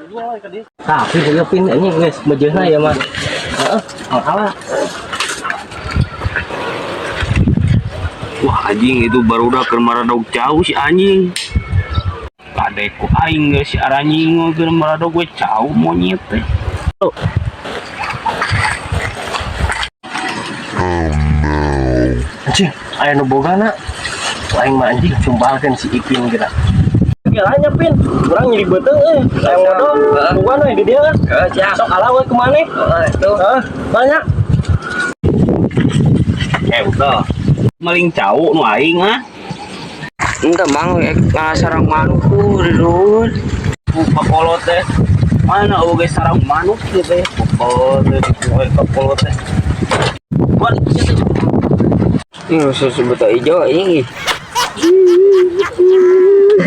Tapi saya pin ini guys, bejana ya mah. Heeh, alah. Wah anjing itu baru udah maradog jauh si anjing. Kadeko aing geus si anjing keur maradog gue jauh monyet teh. Oh. Anjing, aya nu bogana. Aing mah anjing cumbalkeun si Ipin geura. Galanya Pin, urang nyeri beuteung aya modal. Bukan we di dieu. Heeh, sok ala we kemana? Tuh. Banyak. Udah. Maling cau nu aing ah. Entah mang sarang manuk turun. Kapolot teh. Mana oge sarang manuk teh teh. Kapolot teh. Balik situ. Ini sebut hijau ini.